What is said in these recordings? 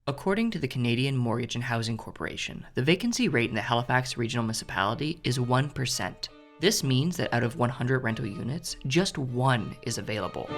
According to the Canadian Mortgage and Housing Corporation, the vacancy rate in the Halifax Regional Municipality is 1%. This means that out of 100 rental units, just one is available.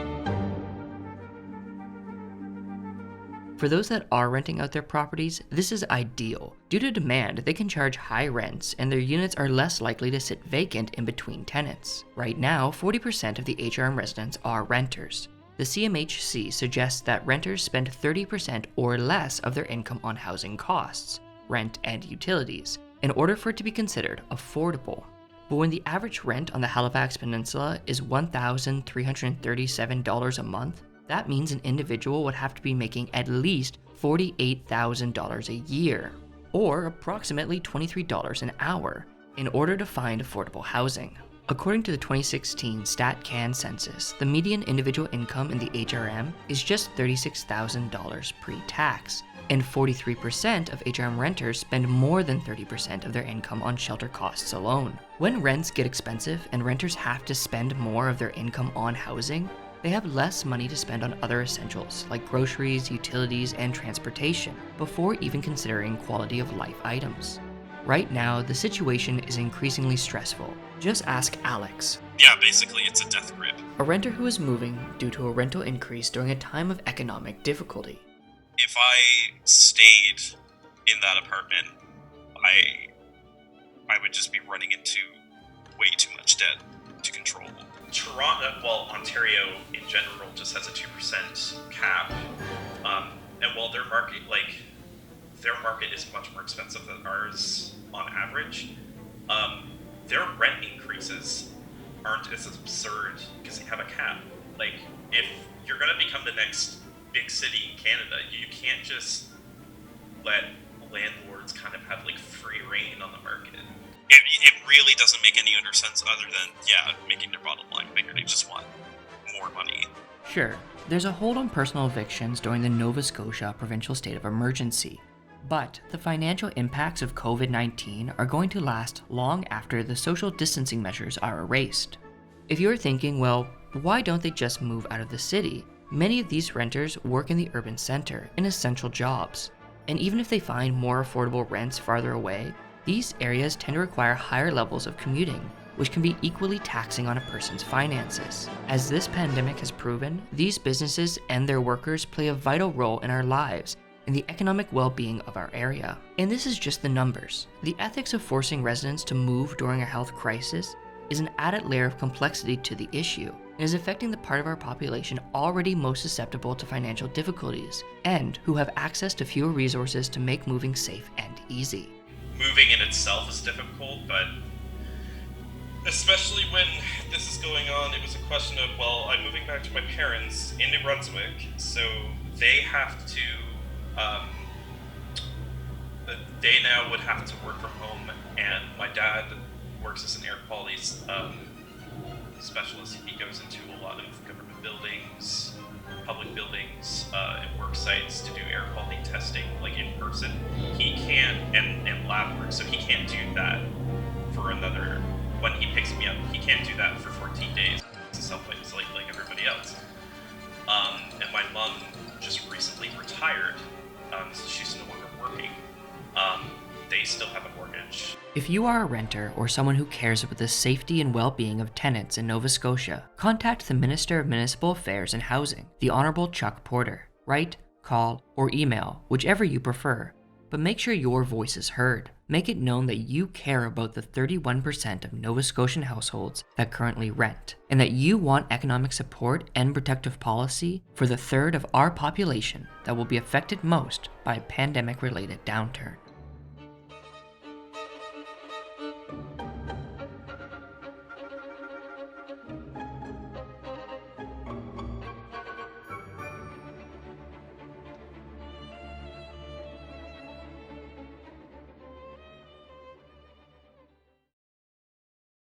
For those that are renting out their properties, this is ideal. Due to demand, they can charge high rents, and their units are less likely to sit vacant in between tenants. Right now, 40% of the HRM residents are renters. The CMHC suggests that renters spend 30% or less of their income on housing costs, rent, and utilities, in order for it to be considered affordable. But when the average rent on the Halifax Peninsula is $1,337 a month, that means an individual would have to be making at least $48,000 a year, or approximately $23 an hour, in order to find affordable housing. According to the 2016 StatCan census, the median individual income in the HRM is just $36,000 pre-tax, and 43% of HRM renters spend more than 30% of their income on shelter costs alone. When rents get expensive and renters have to spend more of their income on housing, they have less money to spend on other essentials like groceries, utilities, and transportation before even considering quality of life items. Right now, the situation is increasingly stressful. Just ask Alex. Yeah, basically it's a death grip. A renter who is moving due to a rental increase during a time of economic difficulty. If I stayed in that apartment, I would just be running into way too much debt to control. Ontario in general just has a 2% cap, and while their market is much more expensive than ours on average, their rent increases aren't as absurd because they have a cap. Like, if you're going to become the next big city in Canada, you can't just let landlords kind of have like free reign on the market. It really doesn't make any other sense other than, making their bottom line bigger. They just want more money. Sure, there's a hold on personal evictions during the Nova Scotia provincial state of emergency, but the financial impacts of COVID-19 are going to last long after the social distancing measures are erased. If you're thinking, well, why don't they just move out of the city? Many of these renters work in the urban center in essential jobs, and even if they find more affordable rents farther away, these areas tend to require higher levels of commuting, which can be equally taxing on a person's finances. As this pandemic has proven, these businesses and their workers play a vital role in our lives and the economic well-being of our area. And this is just the numbers. The ethics of forcing residents to move during a health crisis is an added layer of complexity to the issue and is affecting the part of our population already most susceptible to financial difficulties and who have access to fewer resources to make moving safe and easy. Moving in itself is difficult, but especially when this is going on, it was a question of, well, I'm moving back to my parents in New Brunswick, so they have to, they now would have to work from home, and my dad works as an air quality specialist. He goes into a lot of government buildings, public buildings, and work sites to do air quality testing, like in person. He can't, and lab work, so he can't do that for another, when he picks me up, he can't do that for 14 days. It's a self-isolate like everybody else. And my mom just recently retired, so she's no longer working. They still have a mortgage. If you are a renter or someone who cares about the safety and well-being of tenants in Nova Scotia, contact the Minister of Municipal Affairs and Housing, the Honourable Chuck Porter. Write, call, or email, whichever you prefer. But make sure your voice is heard. Make it known that you care about the 31% of Nova Scotian households that currently rent, and that you want economic support and protective policy for the third of our population that will be affected most by a pandemic-related downturn.